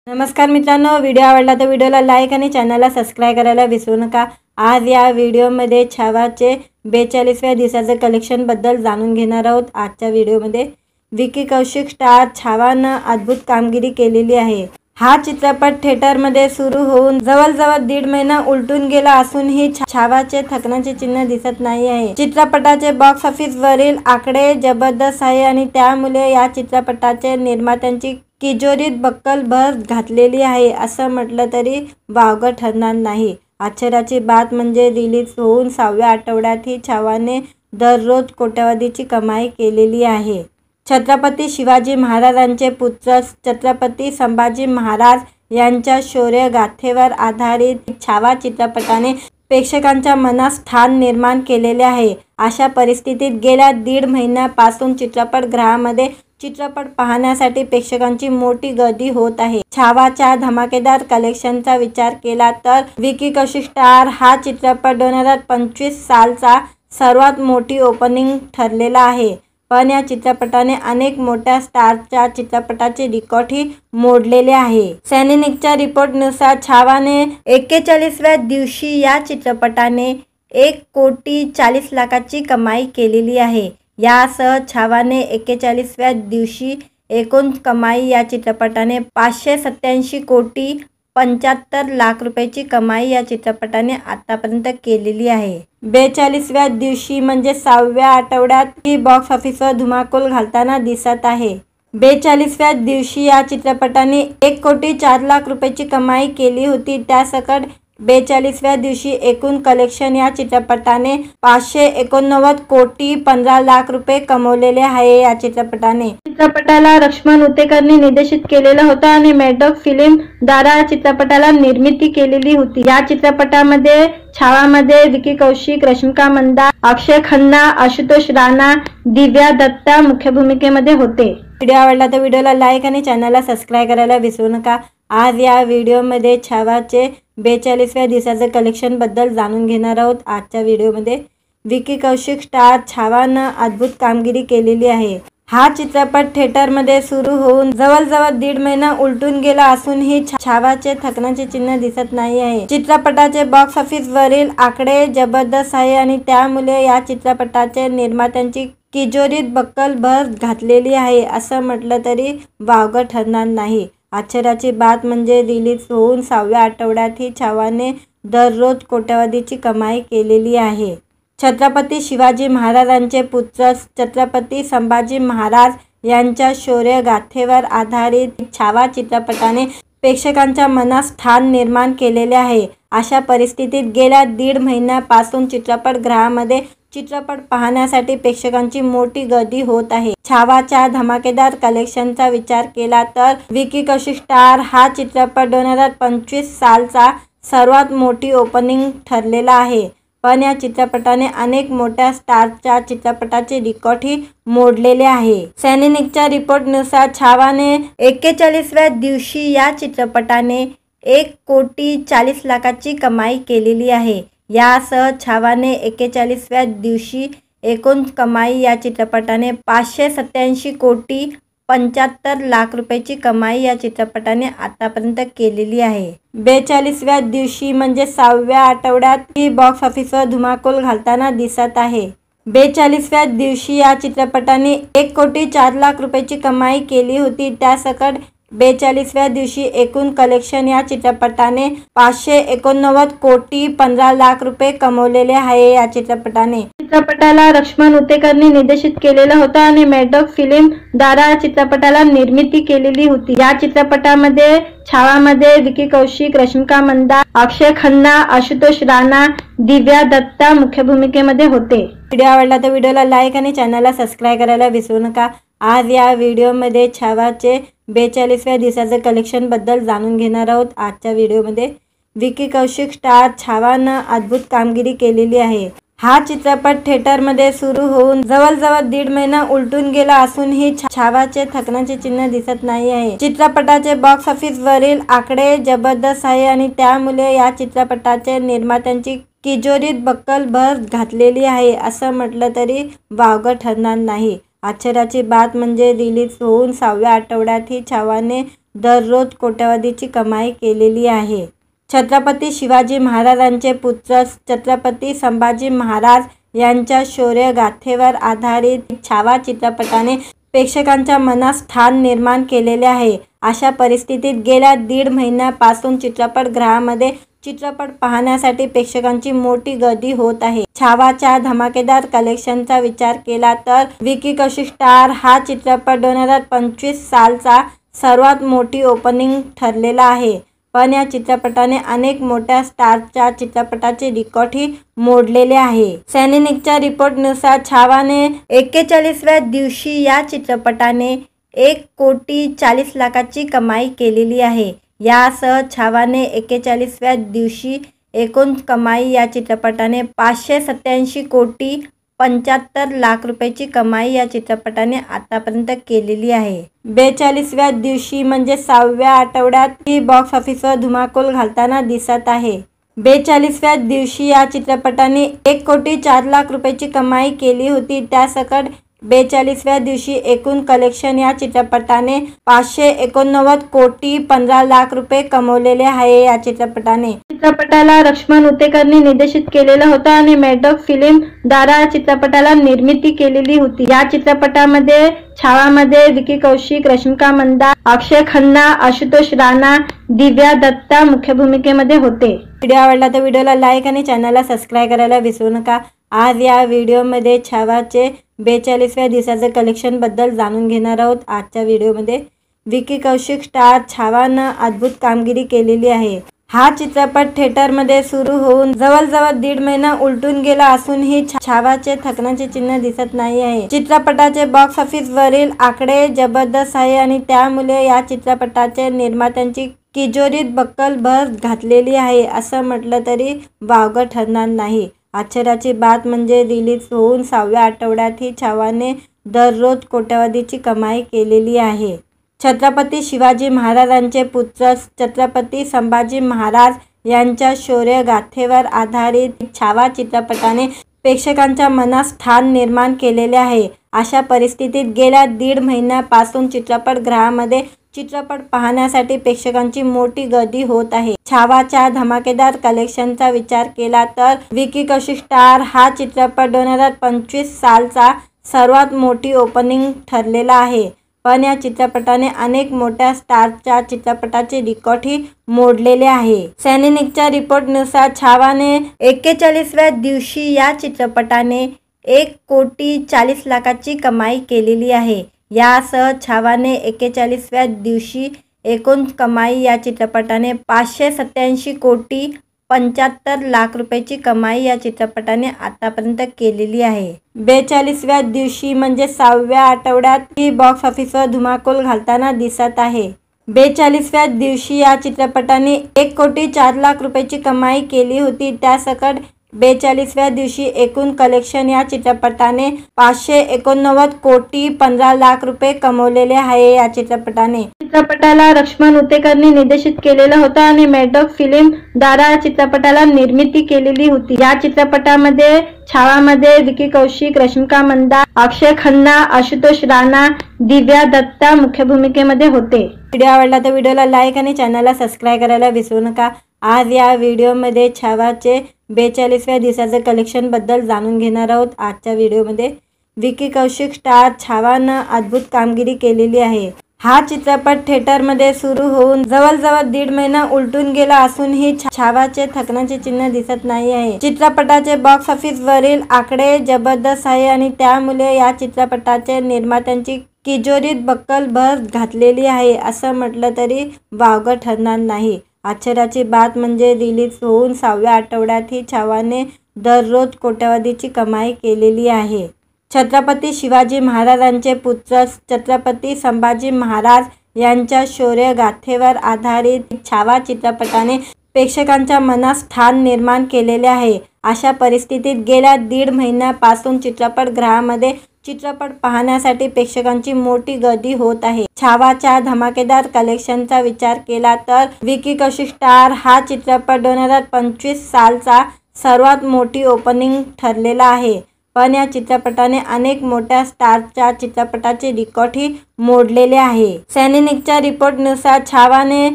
नमस्कार मित्रांनो, व्हिडिओ आवडला तर व्हिडिओला लाईक आणि चॅनलला सबस्क्राइब करायला विसरू नका। आज या व्हिडिओमध्ये छावाचे 42व्या दिवसाचे कलेक्शन बद्दल जाणून घेणार आहोत। आजच्या व्हिडिओमध्ये विकी कौशिक स्टार छावानं अद्भुत कामगिरी केलेली आहे। हा चित्रपट थिएटरमध्ये सुरू होऊन जवळजवळ 1.5 महिना उलटून गेला असूनही छावाचे थकण्याचे चिन्ह दिसत नाही आहे। चित्रपटाचे बॉक्स ऑफिस वरील आकडे जबरदस्त आहे आणि त्यामुळे या चित्रपटाचे निर्मात्यांची तिजोरीत बक्कल भर घातलेली आहे असं म्हटलं तरी वावगं ठरणार नाही। आश्चर्याची बात म्हणजे रिलीज होऊन 6व्या आठवड्यातही छावाने दररोज कोट्यवधीची कमाई केलेली आहे। छत्रपती शिवाजी महाराजांचे पुत्र छत्रपती संभाजी महाराज यांच्या शौर्य गाथेवर आधारित छावा चित्रपटाने प्रेक्षकांच्या मनात स्थान निर्माण केलेले आहे। अशा परिस्थितीत गेल्या 1.5 महिन्यापासून चित्रपटगृहामध्ये चित्रपट पाहण्यासाठी प्रेक्षकांची मोठी गर्दी होत आहे। छावाच्या धमाकेदार कलेक्शनचा विचार केला तर विकी कौशिक स्टार हा चित्रपट 2025 सालचा सर्वात मोठी ओपनिंग ठरलेला आहे। पण या चित्रपटाने अनेक मोठ्या स्टारच्या चित्रपटाचे रेकॉर्डही मोडलेले आहे। सॅनिकच्या रिपोर्टनुसार छावाने 41व्या दिवशी या चित्रपटाने 1,40,00,000ची कमाई केलेली आहे। यासह छावाने 41व्या दिवशी एकूण कमाई या चित्रपटाने 587,75,00,000 रुपयाची कमाई या चित्रपटाने आतापर्यंत केलेली आहे। 42व्या दिवशी म्हणजे 6व्या आठवड्यात ही बॉक्स ऑफिसवर धुमाकूल घालताना दिसत आहे। 42व्या दिवशी या चित्रपटाने 1,04,00,000 रुपयाची कमाई केली होती। त्यासकट 42व्या दिवशी एकूण कलेक्शन या चित्रपटाने 589,15,00,000 रुपये कमवलेले आहे। या चित्रपटाला लक्ष्मण उतेकरने निर्देशित केलेलं होतं आणि मेडॉक फिल्म द्वारा चित्रपटाला निर्मिती केलेली होती। या चित्रपटामध्ये छावामध्ये विकी कौशिक, रश्मिका मंदाना, अक्षय खन्ना, आशुतोष राणा, दिव्या दत्ता मुख्य भूमिकेमध्ये होते। व्हिडिओ आवडला तर व्हिडिओला लाईक आणि चॅनलला सबस्क्राइब करायला विसरू नका। आज या व्हिडिओमध्ये छावाचे 42व्या दिवसाचे कलेक्शन बद्दल जाणून घेणार आहोत। आजच्या व्हिडिओमध्ये विकी कौशिक स्टार छावानं अद्भुत कामगिरी केलेली आहे। हा चित्रपट थिएटरमध्ये सुरू होऊन जवळजवळ 1.5 महिना उलटून गेला असूनही छावाचे थकण्याचे चिन्ह दिसत नाही आहे। चित्रपटाचे बॉक्स ऑफिस वरील आकडे जबरदस्त आहे आणि त्यामुळे या चित्रपटाचे निर्मात्यांची तिजोरीत बक्कल भर घातलेली आहे असं म्हटलं तरी वावगं ठरणार नाही। आश्चर्याची बात म्हणजे रिलीज होऊन 6व्या आठवड्यातही छावाने दररोज कोट्यवधीची कमाई केलेली आहे। छत्रपती शिवाजी महाराजांचे पुत्र छत्रपती संभाजी महाराज यांच्या शौर्य गाथेवर आधारित छावा चित्रपटाने प्रेक्षकांच्या मनात स्थान निर्माण केलेले आहे। अशा परिस्थितीत गेल्या 1.5 महिन्यापासून चित्रपटगृहामध्ये चित्रपट पाहण्यासाठी प्रेक्षकांची मोठी गर्दी होत आहे। छावाच्या धमाकेदार कलेक्शनचा विचार केला तर विकी कौशिक स्टार हा चित्रपट 2025 सालचा सर्वात मोठी ओपनिंग ठरलेला आहे। पण या चित्रपटाने अनेक मोठ्या स्टारच्या चित्रपटाचे रेकॉर्डही मोडलेले आहे। सॅनिकच्या रिपोर्टनुसार छावाने 41व्या दिवशी या चित्रपटाने 1,40,00,000ची कमाई केलेली आहे। यासह छावाने 41व्या दिवशी एकूण कमाई या चित्रपटाने 587,75,00,000 रुपयाची कमाई या चित्रपटाने आतापर्यंत केलेली आहे। 42व्या दिवशी म्हणजे 6व्या आठवड्यात ही बॉक्स ऑफिसवर धुमाकूल घालताना दिसत आहे। 42व्या दिवशी या चित्रपटाने 1,04,00,000 रुपयाची कमाई केली होती। त्यासकट 42व्या दिवशी एकूण कलेक्शन या चित्रपटाने 589,15,00,000 रुपये कमवलेले आहे। या चित्रपटाला लक्ष्मण उतेकरने निर्देशित केलेलं होतं आणि मेडॉक फिल्म द्वारा चित्रपटाला निर्मिती केलेली होती। या चित्रपटामध्ये छावामध्ये विकी कौशिक, रश्मिका मंदाना, अक्षय खन्ना, आशुतोष राणा, दिव्या दत्ता मुख्य भूमिकेमध्ये होते। व्हिडिओ आवडला तर व्हिडिओला लाईक आणि चॅनलला सबस्क्राइब करायला विसरू नका। आज या व्हिडिओमध्ये छावाचे 42व्या दिवसाचे कलेक्शन बद्दल जाणून घेणार आहोत। आजच्या व्हिडिओमध्ये विकी कौशिक स्टार छावानं अद्भुत कामगिरी केलेली आहे। हा चित्रपट थिएटरमध्ये सुरू होऊन जवळजवळ 1.5 महिना उलटून गेला असूनही छावाचे थकण्याचे चिन्ह दिसत नाही आहे। चित्रपटाचे बॉक्स ऑफिस वरील आकडे जबरदस्त आहे आणि त्यामुळे या चित्रपटाचे निर्मात्यांची तिजोरीत बक्कल भर घातलेली आहे असं म्हटलं तरी वावगं ठरणार नाही। आश्चर्याची बात म्हणजे रिलीज होऊन 6व्या आठवड्यातही छावाने दररोज कोट्यवधीची कमाई केलेली आहे। छत्रपती शिवाजी महाराजांचे पुत्र छत्रपती संभाजी महाराज यांच्या शौर्य गाथेवर आधारित छावा चित्रपटाने प्रेक्षकांच्या मनात स्थान निर्माण केलेले आहे। अशा परिस्थितीत गेल्या 1.5 महिन्यापासून चित्रपटगृहामध्ये चित्रपट पाहण्यासाठी प्रेक्षकांची मोठी गर्दी होत आहे। छावाच्या धमाकेदार कलेक्शनचा विचार केला तर विकी कौशल स्टार हा चित्रपट 2025 सालचा सर्वात मोठी ओपनिंग ठरलेला आहे। पण या चित्रपटाने अनेक मोठ्या स्टारच्या चित्रपटाचे रेकॉर्डही मोडलेले आहे। सॅनिकच्या रिपोर्टनुसार छावाने 41व्या दिवशी या चित्रपटाने 1,40,00,000ची कमाई केलेली आहे। यासह छावाने 41व्या दिवशी एकूण कमाई या चित्रपटाने 587,75,00,000 रुपयाची कमाई या चित्रपटाने आतापर्यंत केलेली आहे। 42व्या दिवशी म्हणजे 6व्या आठवड्यात ही बॉक्स ऑफिसवर धुमाकूल घालताना दिसत आहे। 42व्या दिवशी या चित्रपटाने 1,04,00,000 रुपयाची कमाई केली होती। त्यासकट 42व्या दिवशी एकूण कलेक्शन या चित्रपटाने 589,15,00,000 रुपये कमवलेले आहे। या चित्रपटाला लक्ष्मण उतेकरनी निर्देशित केलेलं होतं आणि मेडॉक फिल्म द्वारा चित्रपटाला निर्मिती केलेली होती। या चित्रपटामध्ये छावामध्ये विकी कौशिक, रश्मिका मंदाना, अक्षय खन्ना, आशुतोष राणा, दिव्या दत्ता मुख्य भूमिकेमध्ये होते। व्हिडिओ आवडला तर व्हिडिओला लाईक आणि चॅनलला सबस्क्राईब करायला विसरू नका। आज या व्हिडिओमध्ये छावाचे 42व्या दिवसाचे कलेक्शन बद्दल जाणून घेणार आहोत। आजच्या व्हिडिओमध्ये विकी कौशिक स्टार छावानं अद्भुत कामगिरी केलेली आहे। हा चित्रपट थिएटरमध्ये सुरू होऊन जवळजवळ 1.5 महिना उलटून गेला असूनही छावाचे थकण्याचे चिन्ह दिसत नाही आहे। चित्रपटाचे बॉक्स ऑफिस वरील आकडे जबरदस्त आहे आणि त्यामुळे या चित्रपटाचे निर्मात्यांची तिजोरीत बक्कल भर घातलेली आहे असं म्हटलं तरी वावगं ठरणार नाही। आश्चर्याची बात म्हणजे रिलीज होऊन 6व्या आठवड्यातही छावाने दररोज कोट्यवधीची कमाई केलेली आहे। छत्रपती शिवाजी महाराजांचे पुत्र छत्रपती संभाजी महाराज यांच्या शौर्य गाथेवर आधारित छावा चित्रपटाने प्रेक्षकांच्या मनात स्थान निर्माण केलेले आहे। अशा परिस्थितीत गेल्या 1.5 महिन्यापासून चित्रपटगृहामध्ये चित्रपट पाहण्यासाठी प्रेक्षकांची मोठी गर्दी होत आहे। छावाच्या धमाकेदार कलेक्शनचा विचार केला तर विकी कौशल स्टार हा चित्रपट 2025 सालचा सर्वात मोठी ओपनिंग ठरलेला आहे। पण या चित्रपटाने अनेक मोठ्या स्टारच्या चित्रपटाचे रेकॉर्डही मोडलेले आहे। सॅनिकच्या रिपोर्टनुसार छावाने 41व्या दिवशी या चित्रपटाने 1,40,00,000ची कमाई केलेली आहे। यासह छावाने 41व्या दिवशी एकूण कमाई या चित्रपटाने 587,75,00,000 रुपयाची कमाई या चित्रपटाने आतापर्यंत केलेली आहे। 42व्या दिवशी म्हणजे 6व्या आठवड्यात ही बॉक्स ऑफिसवर धुमाकूल घालताना दिसत आहे। 42व्या दिवशी या चित्रपटाने 1,04,00,000 रुपयाची कमाई केली होती। त्यासकट 42व्या दिवशी एकूण कलेक्शन या चित्रपटाने 589,15,00,000 रुपये कमवलेले आहे। या चित्रपटाला लक्ष्मण उतेकरनी निर्देशित केलेलं होतं आणि मेडॉक फिल्म द्वारा चित्रपटाला निर्मिती केलेली होती। या चित्रपटामध्ये छावामध्ये विकी कौशिक, रश्मिका मंदाना, अक्षय खन्ना, आशुतोष राणा, दिव्या दत्ता मुख्य भूमिकेमध्ये होते। व्हिडिओ आवडला तर व्हिडिओला लाईक आणि चॅनलला सबस्क्राईब करायला विसरू नका। आज या व्हिडिओमध्ये छावाचे 42व्या दिवसाचे कलेक्शन बद्दल जाणून घेणार आहोत। आजच्या व्हिडिओमध्ये विकी कौशिक स्टार छावानं अद्भुत कामगिरी केलेली आहे। हा चित्रपट थिएटरमध्ये सुरू होऊन जवळजवळ 1.5 महिना उलटून गेला असूनही छावाचे थकण्याचे चिन्ह दिसत नाही आहे। चित्रपटाचे बॉक्स ऑफिस वरील आकडे जबरदस्त आहे आणि त्यामुळे या चित्रपटाचे निर्मात्यांची तिजोरीत बक्कल भर घातलेली आहे असं म्हटलं तरी वावगं ठरणार नाही। आश्चर्याची बात म्हणजे रिलीज होऊन 6व्या आठवड्यातही छावाने दररोज कोट्यवधीची कमाई केलेली आहे। छत्रपती शिवाजी महाराजांचे पुत्र छत्रपती संभाजी महाराज यांच्या शौर्य गाथेवर आधारित छावा चित्रपटाने प्रेक्षकांच्या मनात स्थान निर्माण केलेले आहे। अशा परिस्थितीत गेल्या 1.5 महिन्यापासून चित्रपटगृहामध्ये चित्रपट पाहण्यासाठी प्रेक्षकांची मोठी गर्दी होत आहे। छावाच्या धमाकेदार कलेक्शनचा विचार केला तर विकी कौशल स्टार हा चित्रपट 2025 सालचा सर्वात मोठी ओपनिंग ठरलेला आहे। पण या चित्रपटाने अनेक मोठ्या स्टारच्या चित्रपटाचे रेकॉर्डही मोडलेले आहे। सॅनेनिकच्या रिपोर्टनुसार छावाने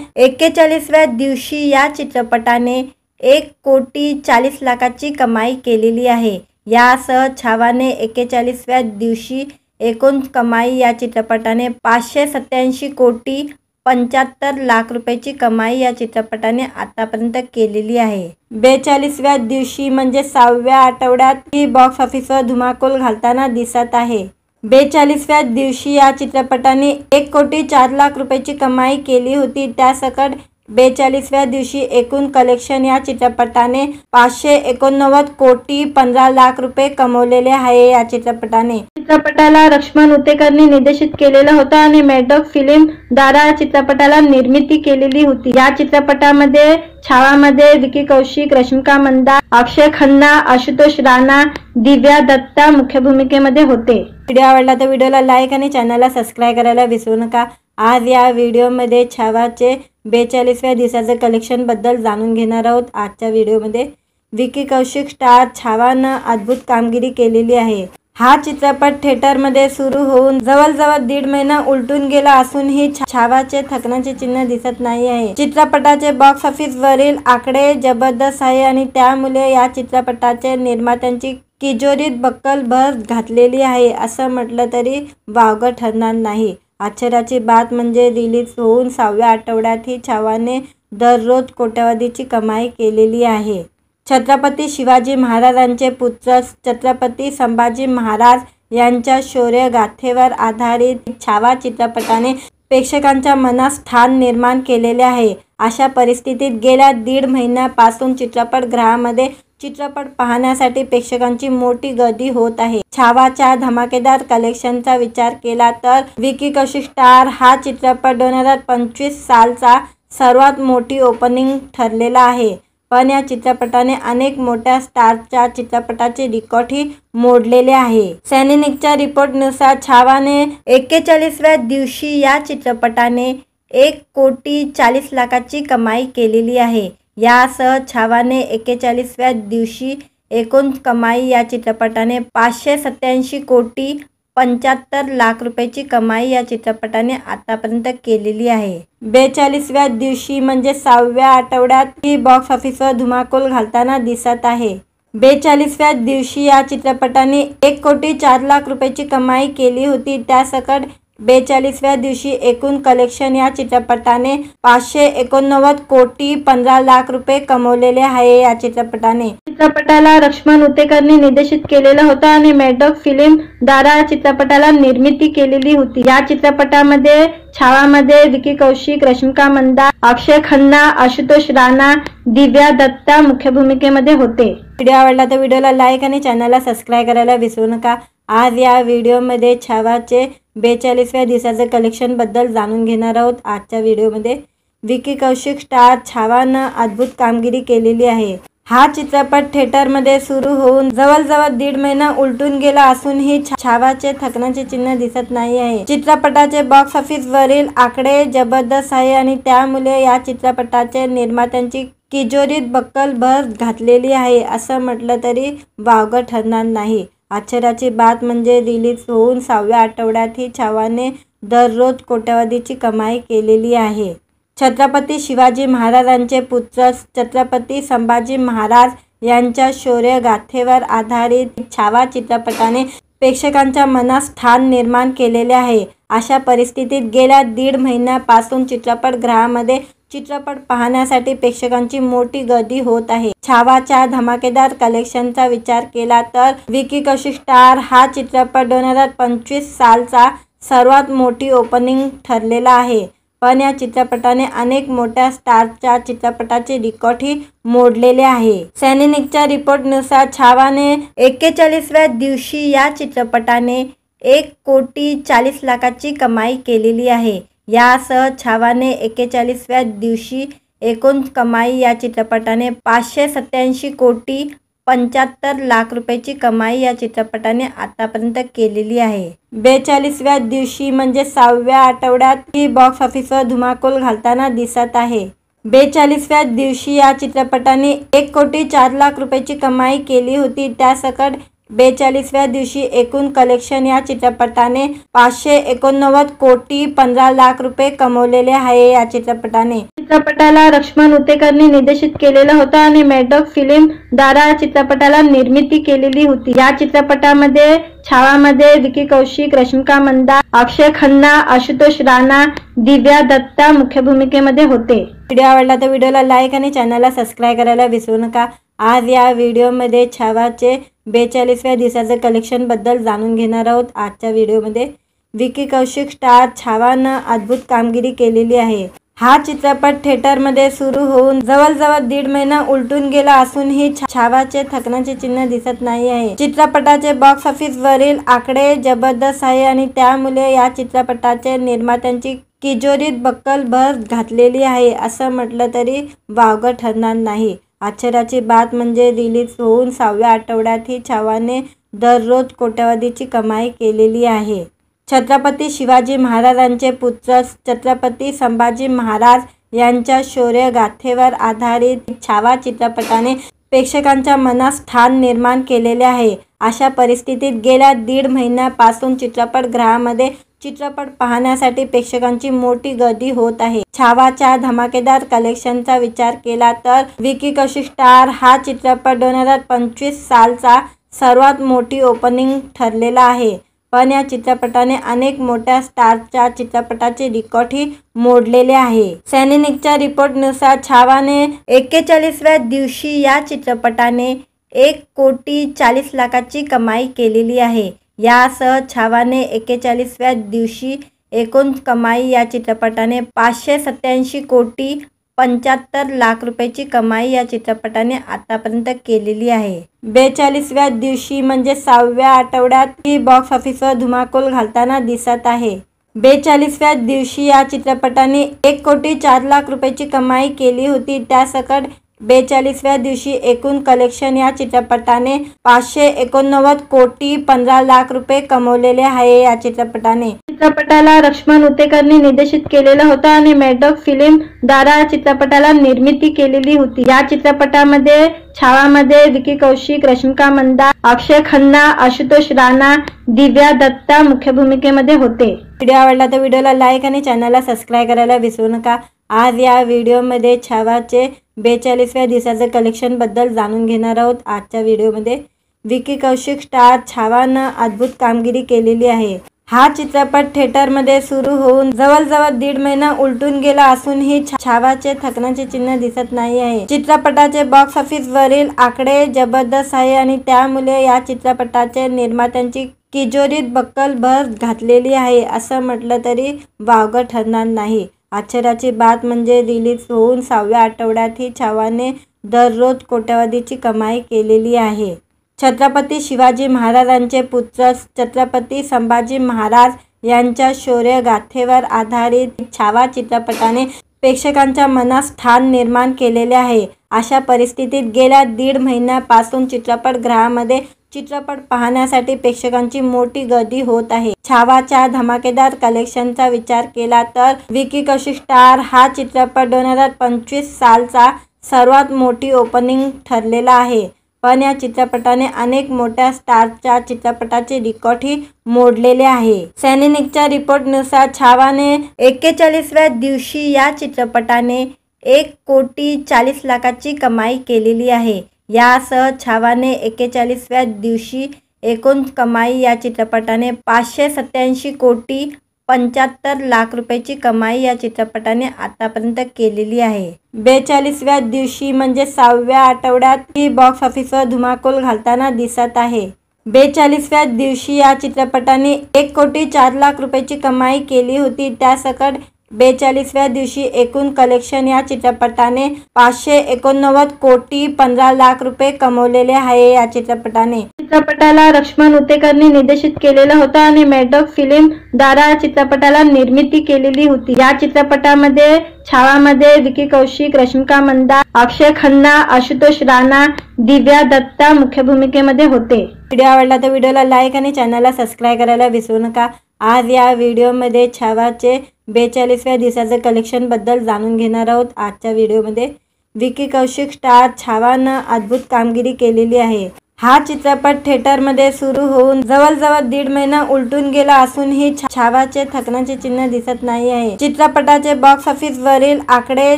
41व्या दिवशी या चित्रपटाने 1,40,00,000ची कमाई केलेली आहे। यासह छावाने 41व्या दिवशी एकूण कमाई या चित्रपटाने 587,75,00,000 रुपयाची कमाई या चित्रपटाने आतापर्यंत केलेली आहे। 42व्या दिवशी म्हणजे 6व्या आठवड्यात ही बॉक्स ऑफिसवर धुमाकूळ घालताना दिसत आहे। 42व्या दिवशी या चित्रपटाने 1,04,00,000 रुपयाची कमाई केली होती। त्यासकट 42व्या दिवशी एकूण कलेक्शन या चित्रपटाने 589,15,00,000 रुपये कमवलेले आहे। या चित्रपटाला लक्ष्मण उतेकरने निर्देशित केलेलं होतं आणि मॅडॉक फिल्म द्वारा चित्रपटाला निर्मिती केलेली होती। या चित्रपटामध्ये छावामध्ये विकी कौशिक, रश्मिका मंदाना, अक्षय खन्ना, आशुतोष राणा, दिव्या दत्ता मुख्य भूमिकेमध्ये होते। व्हिडिओ आवडला तर व्हिडिओला लाईक आणि चॅनलला सबस्क्राईब करायला विसरू नका। आज या व्हिडिओमध्ये छावाचे 42व्या दिवसाचे कलेक्शन बद्दल जाणून घेणार आहोत। आजच्या व्हिडिओमध्ये विकी कौशिक स्टार छावानं अद्भुत कामगिरी केलेली आहे। हा चित्रपट थिएटरमध्ये सुरू होऊन जवळजवळ 1.5 महिना उलटून गेला असूनही छावाचे थकण्याचे चिन्ह दिसत नाही आहे। चित्रपटाचे बॉक्स ऑफिस वरील आकडे जबरदस्त आहे आणि त्यामुळे या चित्रपटाचे निर्मात्यांची तिजोरीत बक्कल भर घातलेली आहे असं म्हटलं तरी वावगं ठरणार नाही। आश्चर्याची बात म्हणजे रिलीज होऊन 6व्या आठवड्यातही छावाने दररोज कोट्यवधीची कमाई केलेली आहे। छत्रपती शिवाजी महाराजांचे पुत्र छत्रपती संभाजी महाराज यांच्या शौर्य गाथेवर आधारित छावा चित्रपटाने प्रेक्षकांच्या मनात स्थान निर्माण केलेले आहे। अशा परिस्थितीत गेल्या 1.5 महिन्यापासून चित्रपटगृहामध्ये चित्रपट पाहण्यासाठी प्रेक्षकांची मोठी गर्दी होत आहे। छावाच्या धमाकेदार कलेक्शनचा विचार केला तर विकी कौशिक स्टार हा चित्रपट 2025 सालचा सर्वात मोठी ओपनिंग ठरलेला आहे। पण या चित्रपटाने अनेक मोठ्या स्टारच्या चित्रपटाचे रेकॉर्डही मोडलेले आहे। सॅनेनिकच्या रिपोर्टनुसार छावाने 41व्या दिवशी या चित्रपटाने 1,40,00,000ची कमाई केलेली आहे। यासह छावाने 41व्या दिवशी एकूण कमाई या चित्रपटाने 587,75,00,000 रुपयाची कमाई या चित्रपटाने आतापर्यंत केलेली आहे। 42व्या दिवशी म्हणजे 6व्या आठवड्यात ही बॉक्स ऑफिसवर धुमाकूळ घालताना दिसत आहे। 42व्या दिवशी या चित्रपटाने 1,04,00,000 रुपयाची कमाई केली होती। त्यासकट 42व्या दिवशी एकूण कलेक्शन या चित्रपटाने 589,15,00,000 रुपये कमवलेले आहे। या चित्रपटाला लक्ष्मण उतेकरने निर्देशित केलेलं होतं आणि मॅडॉक फिल्म द्वारा चित्रपटाला निर्मिती केलेली होती। या चित्रपटामध्ये छावामध्ये विकी कौशिक, रश्मिका मंदाना, अक्षय खन्ना, आशुतोष राणा, दिव्या दत्ता मुख्य भूमिकेमध्ये होते। व्हिडिओ आवडला तर व्हिडिओला लाईक आणि चॅनलला सबस्क्राईब करायला विसरू नका। आज या व्हिडिओमध्ये छावाचे 42व्या दिवसाचे कलेक्शन बद्दल जाणून घेणार आहोत। आजच्या व्हिडिओमध्ये विकी कौशिक स्टार छावानं अद्भुत कामगिरी केलेली आहे। हा चित्रपट थिएटरमध्ये सुरू होऊन जवळजवळ 1.5 महिना उलटून गेला असूनही छावाचे थकण्याचे चिन्ह दिसत नाही आहे। चित्रपटाचे बॉक्स ऑफिस वरील आकडे जबरदस्त आहे आणि त्यामुळे या चित्रपटाचे निर्मात्यांची तिजोरीत बक्कल भर घातलेली आहे असं म्हटलं तरी वावगं ठरणार नाही। आश्चर्याची बात म्हणजे रिलीज होऊन 6व्या आठवड्यातही छावाने दररोज कोट्यवधीची कमाई केलेली आहे। छत्रपती शिवाजी महाराजांचे पुत्र छत्रपती संभाजी महाराज यांच्या शौर्य गाथेवर आधारित छावा चित्रपटाने प्रेक्षकांच्या मनात स्थान निर्माण केलेले आहे। अशा परिस्थितीत गेल्या 1.5 महिन्यापासून चित्रपटगृहामध्ये चित्रपट पाहण्यासाठी प्रेक्षकांची मोठी गर्दी होत आहे। छावाच्या धमाकेदार कलेक्शनचा विचार केला तर विकी कौशिक स्टार हा चित्रपट 2025 सालचा सर्वात मोठी ओपनिंग ठरलेला आहे। पण या चित्रपटाने अनेक मोठ्या स्टारच्या चित्रपटाचे रेकॉर्डही मोडलेले आहे। सॅनेनिकच्या रिपोर्टनुसार छावाने 41व्या दिवशी या चित्रपटाने 1,40,00,000ची कमाई केलेली आहे। यासह छावाने 41व्या दिवशी एकूण कमाई या चित्रपटाने 587,75,00,000 रुपयाची कमाई या चित्रपटाने आतापर्यंत केलेली आहे। 42व्या दिवशी म्हणजे 6व्या आठवड्यात ही बॉक्स ऑफिसवर धुमाकूळ घालताना दिसत आहे। 42व्या दिवशी या चित्रपटाने 1,04,00,000 रुपयाची कमाई केली होती। त्यासकट 42व्या दिवशी एकूण कलेक्शन या चित्रपटाने 589 कोटी 15 लाख रुपये कमवलेले आहे। या चित्रपटाला लक्ष्मण उतेकरने निर्देशित केलेला होता आणि मेडॉक फिल्म द्वारा चित्रपटाला निर्मिती केलेली होती। या चित्रपटामध्ये छावामध्ये विकी कौशिक, रश्मिका मंदाना, अक्षय खन्ना, आशुतोष राणा, दिव्या दत्ता मुख्य भूमिकेमध्ये होते। व्हिडिओ आवडला तर व्हिडिओला लाईक आणि चॅनलला सबस्क्राईब करायला विसरू नका। आज या व्हिडिओमध्ये छावाचे 42व्या दिवसाचे कलेक्शन बद्दल जाणून घेणार आहोत। आजच्या व्हिडिओमध्ये विकी कौशिक स्टार छावानं अद्भुत कामगिरी केलेली आहे। हा चित्रपट थिएटरमध्ये सुरू होऊन जवळजवळ 1.5 महिना उलटून गेला असूनही छावाचे थकण्याचे चिन्ह दिसत नाही आहे। चित्रपटाचे बॉक्स ऑफिस वरील आकडे जबरदस्त आहे आणि त्यामुळे या चित्रपटाचे निर्मात्यांची तिजोरीत बक्कल भर घातलेली आहे असं म्हटलं तरी वावगं ठरणार नाही। आश्चर्याची बात म्हणजे रिलीज होऊन 6व्या आठवड्यातही छावाने दररोज कोट्यवधीची कमाई केलेली आहे। छत्रपती शिवाजी महाराजांचे पुत्र छत्रपती संभाजी महाराज यांच्या शौर्य गाथेवर आधारित छावा चित्रपटाने प्रेक्षकांच्या मनात स्थान निर्माण केलेले आहे। अशा परिस्थितीत गेल्या 1.5 महिन्यापासून चित्रपटगृहामध्ये चित्रपट पाहण्यासाठी प्रेक्षकांची मोठी गर्दी होत आहे। छावाच्या धमाकेदार कलेक्शनचा विचार केला तर विकी कौशिक स्टार हा चित्रपट 2025 सालचा सर्वात मोठी ओपनिंग ठरलेला आहे। पण या चित्रपटाने अनेक मोठ्या स्टारच्या चित्रपटाचे रेकॉर्डही मोडलेले आहे। सॅनिकच्या रिपोर्टनुसार छावाने 41व्या दिवशी या चित्रपटाने 1 कोटी 40 लाखाची कमाई केलेली आहे। यासह छावाने 41व्या दिवशी एकूण कमाई या चित्रपटाने 587 कोटी 75 लाख रुपयाची कमाई या चित्रपटाने आतापर्यंत केलेली आहे। 42व्या दिवशी म्हणजे 6व्या आठवड्यात ही बॉक्स ऑफिसवर धुमाकूल घालताना दिसत आहे। 42व्या दिवशी या चित्रपटाने 1 कोटी 4 लाख रुपयाची कमाई केली होती। त्यासकट 42व्या दिवशी एकूण कलेक्शन या चित्रपटाने 589 कोटी 15 लाख रुपये कमवलेले आहे। या चित्रपटाला लक्ष्मण उतेकरने निर्देशित केलेला होता आणि मेडॉक फिल्म द्वारा चित्रपटाला निर्मिती केलेली होती। या चित्रपटामध्ये छावामध्ये विकी कौशिक, रश्मिका मंदाना, अक्षय खन्ना, आशुतोष राणा, दिव्या दत्ता मुख्य भूमिकेमध्ये होते। व्हिडिओ आवडला तर व्हिडिओला लाईक आणि चॅनलला सबस्क्राईब करायला विसरू नका। आज या व्हिडिओमध्ये छावाचे 42व्या दिवसाचे कलेक्शन बद्दल जाणून घेणार आहोत। आजच्या व्हिडिओमध्ये विकी कौशिक स्टार छावानं अद्भुत कामगिरी केलेली आहे। हा चित्रपट थिएटरमध्ये सुरू होऊन जवळजवळ 1.5 महिना उलटून गेला असूनही छावाचे थकण्याचे चिन्ह दिसत नाही आहे। चित्रपटाचे बॉक्स ऑफिस वरील आकडे जबरदस्त आहे आणि त्यामुळे या चित्रपटाचे निर्मात्यांची तिजोरीत बक्कल भर घातलेली आहे असं म्हटलं तरी वावगं ठरणार नाही। आश्चर्याची बात म्हणजे रिलीज होऊन 6व्या आठवड्यातही छावाने दररोज कोट्यवधीची कमाई केलेली आहे। छत्रपती शिवाजी महाराजांचे पुत्र छत्रपती संभाजी महाराज यांच्या शौर्य गाथेवर आधारित छावा चित्रपटाने प्रेक्षकांच्या मनात स्थान निर्माण केलेले आहे। अशा परिस्थितीत गेल्या 1.5 महिन्यापासून चित्रपटगृहामध्ये चित्रपट पाहण्यासाठी प्रेक्षकांची मोठी गर्दी होत आहे। छावाच्या धमाकेदार कलेक्शनचा विचार केला तर विकी कौशिक स्टार हा चित्रपट 2025 सालचा सर्वात मोठी ओपनिंग ठरलेला आहे। पण या चित्रपटाने अनेक मोठ्या स्टारच्या चित्रपटाचे रेकॉर्डही मोडलेले आहे। सॅनिकच्या रिपोर्टनुसार छावाने 41व्या दिवशी या चित्रपटाने 1 कोटी 40 लाखाची कमाई केलेली आहे। यासह छावाने 41व्या दिवशी एकूण कमाई या चित्रपटाने 587 कोटी 75 लाख रुपयाची कमाई या चित्रपटाने आतापर्यंत केलेली आहे। 42व्या दिवशी म्हणजे 6व्या आठवड्यात ही बॉक्स ऑफिसवर धुमाकूल घालताना दिसत आहे। 42व्या दिवशी या चित्रपटाने 1 कोटी 4 लाख रुपयाची कमाई केली होती। त्यासकट 42व्या दिवशी एकूण कलेक्शन या चित्रपटाने 589 कोटी 15 लाख रुपये कमवलेले आहे। या चित्रपटाला लक्ष्मण उतेकरने निर्देशित केलेला होता आणि मेडॉक फिल्म द्वारा चित्रपटाला निर्मिती केलेली होती। या चित्रपटामध्ये छावामध्ये विकी कौशिक, रश्मिका मंदाना, अक्षय खन्ना, आशुतोष राणा, दिव्या दत्ता मुख्य भूमिकेमध्ये होते। व्हिडिओ आवडला तर व्हिडिओला लाईक आणि चॅनलला सबस्क्राईब करायला विसरू नका। आज या व्हिडिओमध्ये छावाचे 42व्या दिवसाचे कलेक्शन बद्दल जाणून घेणार आहोत। आजच्या व्हिडिओमध्ये विकी कौशिक स्टार छावानं अद्भुत कामगिरी केलेली आहे। हा चित्रपट थिएटरमध्ये सुरू होऊन जवळजवळ 1.5 महिना उलटून गेला असूनही छावाचे थकण्याचे चिन्ह दिसत नाही आहे। चित्रपटाचे बॉक्स ऑफिस वरील आकडे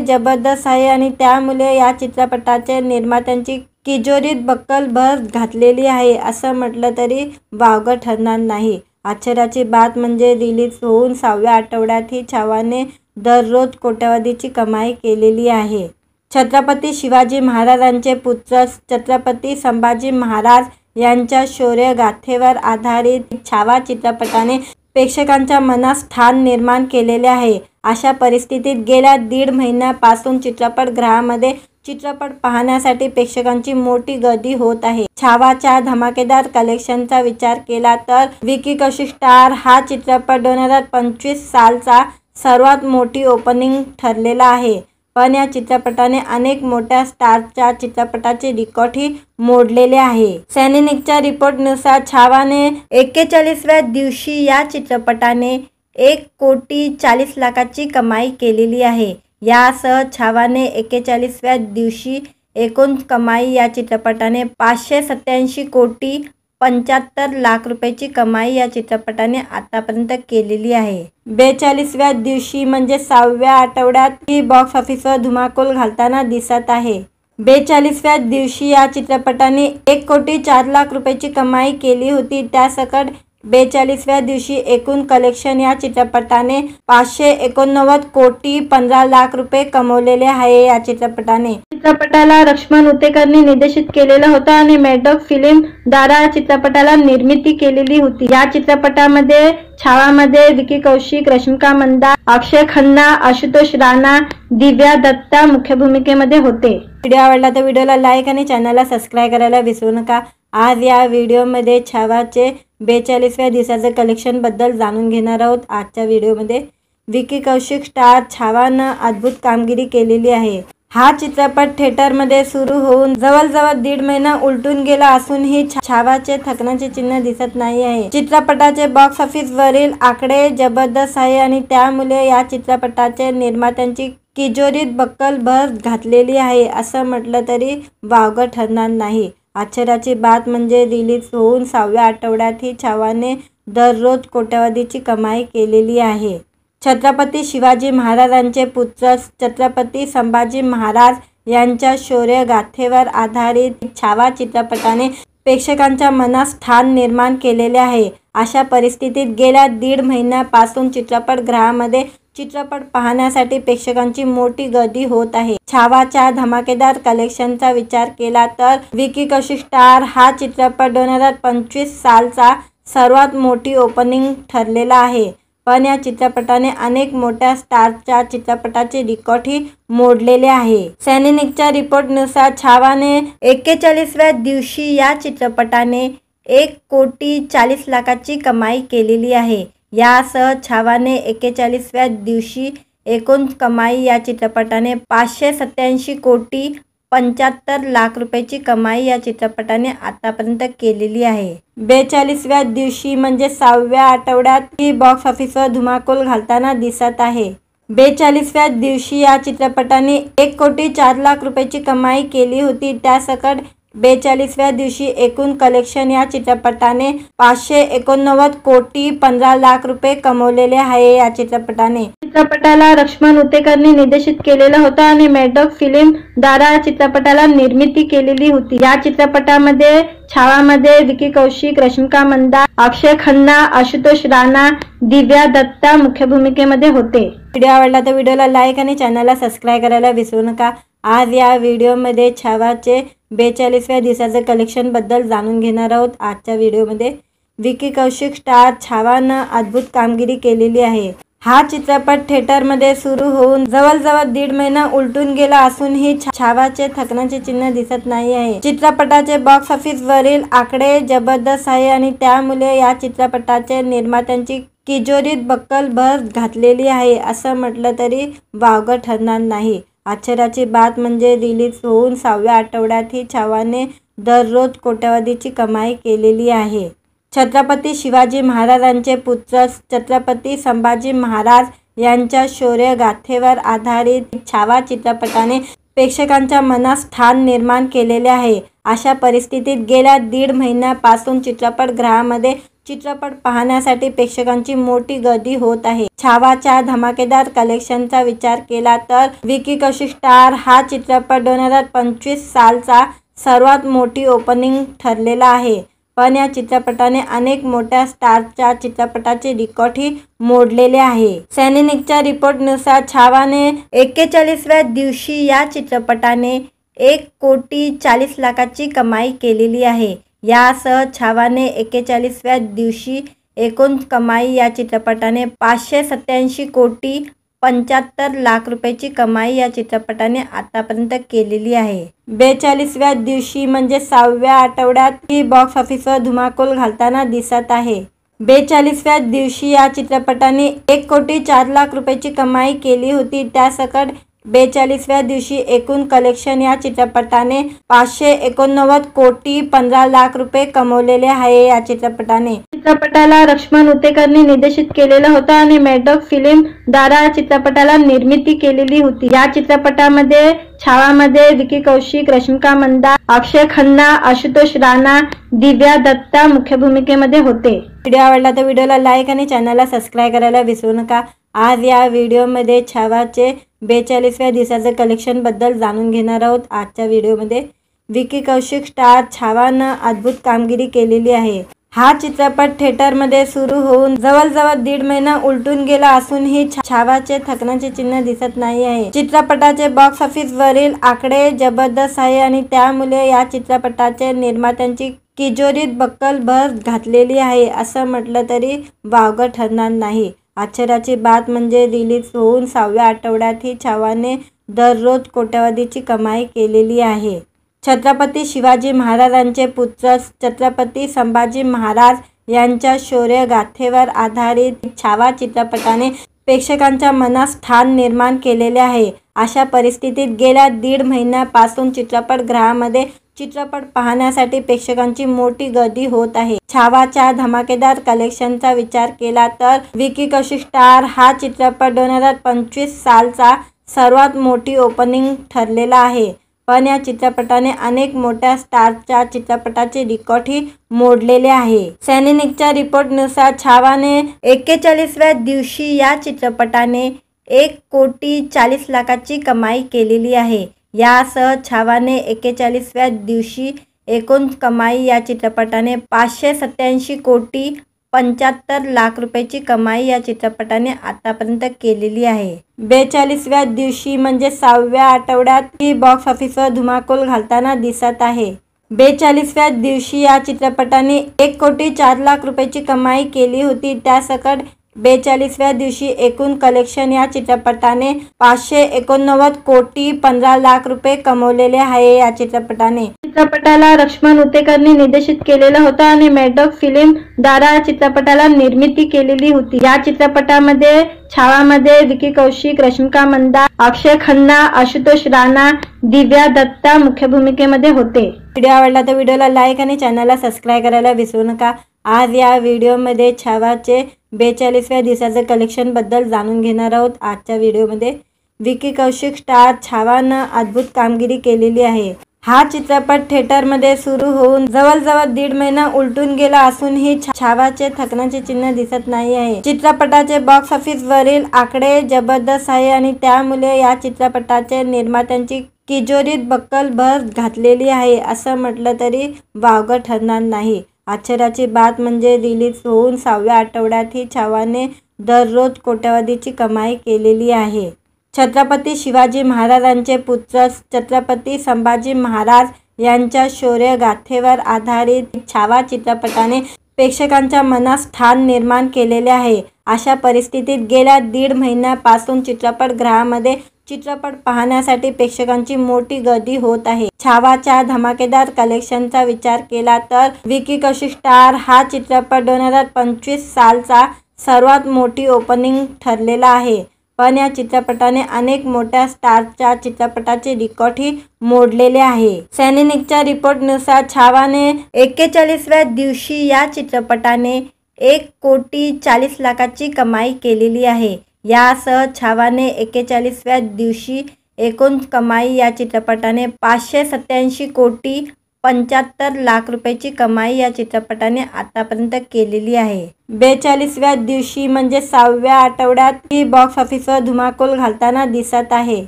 जबरदस्त आहे आणि त्यामुळे या चित्रपटाचे निर्मात्यांची तिजोरीत बक्कल भर घातलेली आहे असं म्हटलं तरी वावगं ठरणार नाही। आश्चर्याची बात म्हणजे रिलीज होऊन 6व्या आठवड्यातही छावाने दररोज कोट्यवधीची कमाई केलेली आहे। छत्रपती शिवाजी महाराजांचे पुत्र छत्रपती संभाजी महाराज यांच्या शौर्यगाथेवर आधारित छावा चित्रपटाने प्रेक्षकांच्या मनात स्थान निर्माण केलेले आहे। अशा परिस्थितीत गेल्या 1.5 महिन्यापासून चित्रपटगृहामध्ये चित्रपट पाहण्यासाठी प्रेक्षकांची मोठी गर्दी होत आहे। छावाच्या धमाकेदार कलेक्शनचा विचार केला तर विकी कौशल स्टार हा चित्रपट 2025 सालचा सर्वात मोठी ओपनिंग ठरलेला आहे। पण या चित्रपटाने अनेक मोठ्या स्टारच्या चित्रपटाचे रेकॉर्डही मोडलेले आहे। सॅनिकच्या रिपोर्टनुसार छावाने 41व्या दिवशी या चित्रपटाने 1,40,00,000ची कमाई केलेली आहे। यासह छावाने 41व्या दिवशी एकूण कमाई या चित्रपटाने 587,75,00,000 रुपयाची कमाई या चित्रपटाने आतापर्यंत केलेली आहे। 42व्या दिवशी म्हणजे 6व्या आठवड्यात ही बॉक्स ऑफिसवर धुमाकूल घालताना दिसत आहे। 42व्या दिवशी या चित्रपटाने 1,04,00,000 रुपयाची कमाई केली होती। त्यासकट 42व्या दिवशी एकूण कलेक्शन या चित्रपटाने 589,15,00,000 रुपये कमवलेले आहे। या चित्रपटाला लक्ष्मण उतेकरने निर्देशित केलेला होता आणि मेडॉक फिल्म द्वारा चित्रपटाला निर्मिती केलेली होती। या चित्रपटामध्ये छावामध्ये विकी कौशल, रश्मिका मंदाना, अक्षय खन्ना, आशुतोष राणा, दिव्या दत्ता मुख्य भूमिकेमध्ये होते। व्हिडिओ आवडला तर व्हिडिओला लाईक आणि चॅनलला सबस्क्राईब करायला विसरू नका। आज या व्हिडिओमध्ये छावाचे 42व्या दिवसाचे कलेक्शन बद्दल जाणून घेणार आहोत। आजच्या व्हिडिओमध्ये विकी कौशल स्टार छावानं अद्भुत कामगिरी केलेली आहे। हा चित्रपट थिएटरमध्ये सुरू होऊन जवळजवळ 1.5 महिना उलटून गेला असूनही छावाचे थकण्याचे चिन्ह दिसत नाही आहे। चित्रपटाचे बॉक्स ऑफिस वरील आकडे जबरदस्त आहे आणि त्यामुळे या चित्रपटाचे निर्मात्यांची तिजोरीत बक्कल भर घातलेली आहे असं म्हटलं तरी वावगं ठरणार नाही। आश्चर्याची बात म्हणजे रिलीज होऊन 6व्या आठवड्यातही छावाने दररोज कोट्यवधीची कमाई केलेली आहे। छत्रपती शिवाजी महाराजांचे पुत्र छत्रपती संभाजी महाराज यांच्या शौर्यगाथेवर आधारित छावा चित्रपटाने प्रेक्षकांच्या मनात स्थान निर्माण केलेले आहे। अशा परिस्थितीत गेल्या 1.5 महिन्यापासून चित्रपटगृहामध्ये चित्रपट पाहण्यासाठी प्रेक्षकांची मोठी गर्दी होत आहे। छावाच्या धमाकेदार कलेक्शनचा विचार केला तर विकी कौशल स्टार हा चित्रपट 2025 सालचा सर्वात मोठी ओपनिंग ठरलेला आहे। पण या चित्रपटाने अनेक मोठ्या स्टारच्या चित्रपटाचे रेकॉर्डही मोडलेले आहे। सॅनिकच्या रिपोर्टनुसार छावाने 41व्या दिवशी या चित्रपटाने 1,40,00,000ची कमाई केलेली आहे। यासह छावाने 41व्या दिवशी एकूण कमाई या चित्रपटाने 587,75,00,000 रुपयाची कमाई या चित्रपटाने आतापर्यंत केलेली आहे। 42व्या दिवशी म्हणजे 6व्या आठवड्यात ही बॉक्स ऑफिसवर धुमाकूल घालताना दिसत आहे। 42व्या दिवशी या चित्रपटाने 1,04,00,000 रुपयाची कमाई केली होती। त्यासकट 42व्या दिवशी एकूण कलेक्शन या चित्रपटाने 589,15,00,000 रुपये कमवलेले आहे। या चित्रपटाला लक्ष्मण उतेकरने निर्देशित केलेला होता आणि मेडॉक फिल्म द्वारा चित्रपटाला निर्मिती केलेली होती। या चित्रपटामध्ये छावामध्ये विकी कौशल, रश्मिका मंदाना, अक्षय खन्ना, आशुतोष राणा, दिव्या दत्ता मुख्य भूमिकेमध्ये होते। व्हिडिओ आवडला तर व्हिडिओला लाईक आणि चॅनलला सबस्क्राईब करायला विसरू नका। आज या व्हिडिओमध्ये छावाचे 42व्या दिवसाचे कलेक्शन बद्दल जाणून घेणार आहोत। आजच्या व्हिडिओमध्ये विकी कौशल स्टार छावानं अद्भुत कामगिरी केलेली आहे। हा चित्रपट थिएटरमध्ये सुरू होऊन जवळजवळ 1.5 महिना उलटून गेला असूनही छावाचे थकण्याचे चिन्ह दिसत नाही आहे। चित्रपटाचे बॉक्स ऑफिस वरील आकडे जबरदस्त आहे आणि त्यामुळे या चित्रपटाचे निर्मात्यांची तिजोरीत बक्कल भर घातलेली आहे असं म्हटलं तरी वावगं ठरणार नाही। आश्चर्याची बात म्हणजे रिलीज होऊन 6व्या आठवड्यातही छावाने दररोज कोट्यवधीची कमाई केलेली आहे। छत्रपती शिवाजी महाराजांचे पुत्र छत्रपती संभाजी महाराज यांच्या शौर्यगाथेवर आधारित छावा चित्रपटाने प्रेक्षकांच्या मनात स्थान निर्माण केलेले आहे। अशा परिस्थितीत गेल्या 1.5 महिन्यापासून चित्रपटगृहामध्ये चित्रपट पाहण्यासाठी प्रेक्षकांची मोठी गर्दी होत आहे। छावाच्या धमाकेदार कलेक्शनचा विचार केला तर विकी कौशिक स्टार हा चित्रपट 2025 सालचा सर्वात मोठी ओपनिंग ठरलेला आहे। पण या चित्रपटाने अनेक मोठ्या स्टारच्या चित्रपटाचे रेकॉर्डही मोडलेले आहे। सॅनिनिकच्या रिपोर्टनुसार छावाने 41व्या दिवशी या चित्रपटाने 1,40,00,000ची कमाई केलेली आहे। यासह छावाने 41व्या दिवशी एकूण कमाई या चित्रपटाने 587,75,00,000 रुपयाची कमाई या चित्रपटाने आतापर्यंत केलेली आहे। 42व्या दिवशी म्हणजे 6व्या आठवड्यात ही बॉक्स ऑफिसवर धुमाकूल घालताना दिसत आहे। 42व्या दिवशी या चित्रपटाने 1,04,00,000 रुपयाची कमाई केली होती। त्यासकट 42व्या दिवशी एकूण कलेक्शन या चित्रपटाने 589,15,00,000 रुपये कमवलेले आहे। या चित्रपटाला लक्ष्मण उतेकरने निर्देशित केलेला होता आणि मॅडॉक फिल्म द्वारा चित्रपटाला निर्मिती केलेली होती। या चित्रपटामध्ये छावामध्ये विकी कौशिक, रश्मिका मंदाना, अक्षय खन्ना, आशुतोष राणा, दिव्या दत्ता मुख्य भूमिकेमध्ये होते। व्हिडिओ आवडला तर व्हिडिओला लाईक आणि चॅनलला सबस्क्राईब करायला विसरू नका। आज या व्हिडिओमध्ये छावाचे 42व्या दिवसाचे कलेक्शन बद्दल जाणून घेणार आहोत। आजच्या व्हिडिओमध्ये विकी कौशिक स्टार छावानं अद्भुत कामगिरी केलेली आहे। हा चित्रपट थिएटरमध्ये सुरू होऊन जवळजवळ 1.5 महिना उलटून गेला असूनही छावाचे थकण्याचे चिन्ह दिसत नाही आहे। चित्रपटाचे बॉक्स ऑफिस वरील आकडे जबरदस्त आहे आणि त्यामुळे या चित्रपटाच्या निर्मात्यांची तिजोरीत बक्कल भर घातलेली आहे असं म्हटलं तरी वावगं ठरणार नाही। आश्चर्याची बात म्हणजे रिलीज होऊन 6व्या आठवड्यातही छावाने दररोज कोट्यवधीची कमाई केलेली आहे। छत्रपती शिवाजी महाराजांचे पुत्र छत्रपती संभाजी महाराज यांच्या शौर्य गाथेवर आधारित छावा चित्रपटाने प्रेक्षकांच्या मनात स्थान निर्माण केलेले आहे। अशा परिस्थितीत गेल्या 1.5 महिन्यापासून चित्रपटगृहामध्ये चित्रपट पाहण्यासाठी प्रेक्षकांची मोठी गर्दी होत आहे। छावाच्या धमाकेदार कलेक्शनचा विचार केला तर विकी कौशिक स्टार हा चित्रपट 2025 सालचा सर्वात मोठी ओपनिंग ठरलेला आहे। पण या चित्रपटाने अनेक मोठ्या स्टारच्या चित्रपटाचे रेकॉर्डही मोडलेले आहे। सॅनिनिकच्या रिपोर्टनुसार छावाने 41व्या दिवशी या चित्रपटाने 1,40,00,000ची कमाई केलेली आहे। यासह छावाने 41व्या दिवशी एकूण कमाई या चित्रपटाने 587,75,00,000 रुपयाची कमाई या चित्रपटाने आतापर्यंत केलेली आहे। 42व्या दिवशी म्हणजे 6व्या आठवड्यात ही बॉक्स ऑफिसवर धुमाकूल घालताना दिसत आहे। 42व्या दिवशी या चित्रपटाने 1,04,00,000 रुपयाची कमाई केली होती। त्यासकट 42व्या दिवशी एकूण कलेक्शन या चित्रपटाने 589,15,00,000 रुपये कमवलेले आहे। या चित्रपटाला लक्ष्मण उतेकरने निर्देशित केलेला होता आणि मॅडॉक फिल्म द्वारा चित्रपटाला निर्मिती केलेली होती। या चित्रपटामध्ये छावामध्ये विकी कौशिक, रश्मिका मंदाना, अक्षय खन्ना, आशुतोष राणा, दिव्या दत्ता मुख्य भूमिकेमध्ये होते। व्हिडिओ आवडला तर व्हिडिओला लाईक आणि चॅनलला सबस्क्राईब करायला विसरू नका। आज या व्हिडिओमध्ये छावाचे 42व्या दिवसाचे कलेक्शन बद्दल जाणून घेणार आहोत। आजच्या व्हिडिओमध्ये विकी कौशिक स्टार छावानं अद्भुत कामगिरी केलेली आहे। हा चित्रपट थिएटरमध्ये सुरू होऊन जवळजवळ 1.5 महिना उलटून गेला असूनही छावाचे थकण्याचे चिन्ह दिसत नाही आहे। चित्रपटाचे बॉक्स ऑफिस वरील आकडे जबरदस्त आहे आणि त्यामुळे या चित्रपटाच्या निर्मात्यांची तिजोरीत बक्कल भर घातलेली आहे असं म्हटलं तरी वावगं ठरणार नाही। आश्चर्याची बात म्हणजे रिलीज होऊन 6व्या आठवड्यातही छावाने दररोज कोट्यवधीची कमाई केलेली आहे। छत्रपती शिवाजी महाराजांचे पुत्र छत्रपती संभाजी महाराज यांच्या शौर्य गाथेवर आधारित छावा चित्रपटाने प्रेक्षकांच्या मनात स्थान निर्माण केलेले आहे। अशा परिस्थितीत गेल्या 1.5 महिन्यापासून चित्रपटगृहामध्ये चित्रपट पाहण्यासाठी प्रेक्षकांची मोठी गर्दी होत आहे। छावाच्या धमाकेदार कलेक्शनचा विचार केला तर विकी कौशिक स्टार हा चित्रपट 2025 सालचा सर्वात मोठी ओपनिंग ठरलेला आहे। पण या चित्रपटाने अनेक मोठ्या स्टारच्या चित्रपटाचे रेकॉर्डही मोडलेले आहे। सॅनिनिकच्या रिपोर्टनुसार छावाने 41व्या दिवशी या चित्रपटाने 1,40,00,000ची कमाई केलेली आहे। यासह छावाने 41व्या दिवशी एकूण कमाई या चित्रपटाने 587,75,00,000 75 लाख रुपयाची कमाई या चित्रपटाने आतापर्यंत केलेली आहे। 42व्या दिवशी म्हणजे 6व्या आठवड्यात ही बॉक्स ऑफिसवर धुमाकूल घालताना दिसत आहे।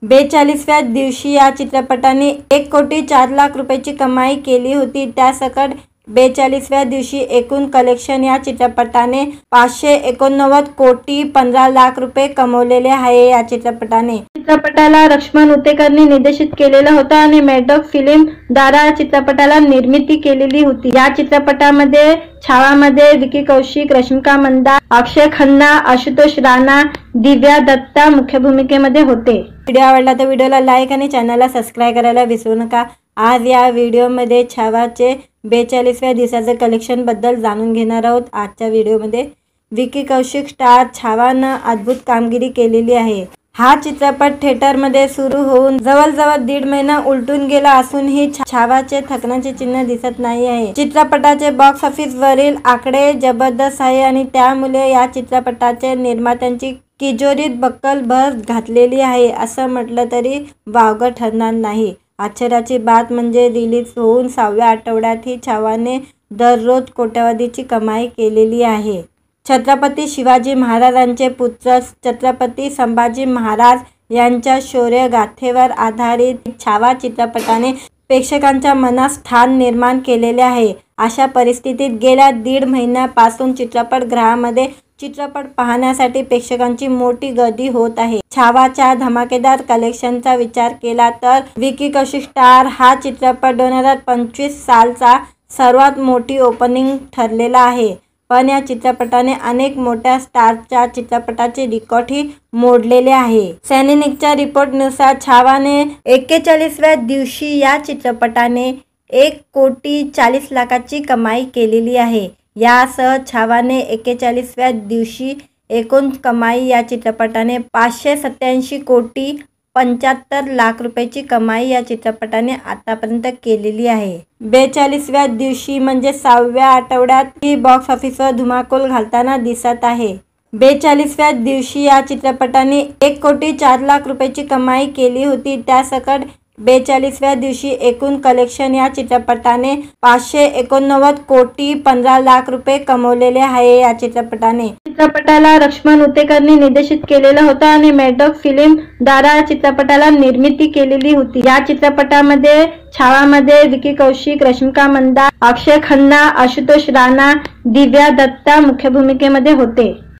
42व्या दिवशी या चित्रपटाने 1,04,00,000 रुपयाची कमाई केली होती। त्यासकट 42व्या दिवशी एकूण कलेक्शन या चित्रपटाने 589,15,00,000 रुपये कमवलेले आहे। या चित्रपटाला लक्ष्मण उतेकरने निर्देशित केलेला होता आणि मॅडॉक फिल्म द्वारा चित्रपटाला निर्मिती केलेली होती। या चित्रपटामध्ये छावामध्ये विकी कौशिक, रश्मिका मंदाना, अक्षय खन्ना, आशुतोष राणा, दिव्या दत्ता मुख्य भूमिकेमध्ये होते। व्हिडिओ आवडला तर व्हिडिओला लाईक आणि चॅनलला सबस्क्राईब करायला विसरू नका। आज या व्हिडिओमध्ये छावाचे 42व्या दिवसाचे कलेक्शन बद्दल जाणून घेणार आहोत। आजच्या व्हिडिओमध्ये विकी कौशिक स्टार छावानं अद्भुत कामगिरी केलेली आहे। हा चित्रपट थिएटरमध्ये सुरू होऊन जवळजवळ 1.5 महिना उलटून गेला असूनही छावाचे थकण्याचे चिन्ह दिसत नाही आहे। चित्रपटाचे बॉक्स ऑफिस वरील आकडे जबरदस्त आहे आणि त्यामुळे या चित्रपटाच्या निर्मात्यांची तिजोरीत बक्कल भर घातलेली आहे असं म्हटलं तरी वावगं ठरणार नाही। आश्चर्याची बात म्हणजे रिलीज होऊन 6व्या आठवड्यातही छावाने दररोज कोट्यवधीची कमाई केलेली आहे। छत्रपती शिवाजी महाराजांचे पुत्र छत्रपती संभाजी महाराज यांच्या शौर्यगाथेवर आधारित छावा चित्रपटाने प्रेक्षकांच्या मनात स्थान निर्माण केलेले आहे। अशा परिस्थितीत गेल्या 1.5 महिन्यापासून चित्रपटगृहामध्ये चित्रपट पाहण्यासाठी प्रेक्षकांची मोठी गर्दी होत आहे। छावाच्या धमाकेदार कलेक्शनचा विचार केला तर विकी कौशिक स्टार हा चित्रपट 2025 सालचा सर्वात मोठी ओपनिंग ठरलेला आहे। पण या चित्रपटाने अनेक मोठ्या स्टारच्या चित्रपटाचे रेकॉर्डही मोडलेले आहे। सॅनिकच्या रिपोर्टनुसार छावाने 41व्या दिवशी या चित्रपटाने 1,40,00,000ची कमाई केलेली आहे। यासह छावाने 41व्या दिवशी एकूण कमाई या चित्रपटाने 587,75,00,000 रुपयाची कमाई या चित्रपटाने आतापर्यंत केलेली आहे। 42व्या दिवशी म्हणजे 6व्या आठवड्यात ही बॉक्स ऑफिसवर धुमाकूल घालताना दिसत आहे। 42व्या दिवशी या चित्रपटाने 1,04,00,000 रुपयाची कमाई केली होती। त्यासकट 42व्या दिवशी एकूण कलेक्शन या चित्रपटाने 589,15,00,000 रुपये कमवलेले आहे। या चित्रपटाला लक्ष्मण उतेकरने निर्देशित केलेला होता आणि मॅडॉक फिल्म द्वारा चित्रपटाला निर्मिती केलेली होती। या चित्रपटामध्ये छावामध्ये विकी कौशिक, रश्मिका मंदाना, अक्षय खन्ना, आशुतोष राणा, दिव्या दत्ता मुख्य भूमिकेमध्ये होते।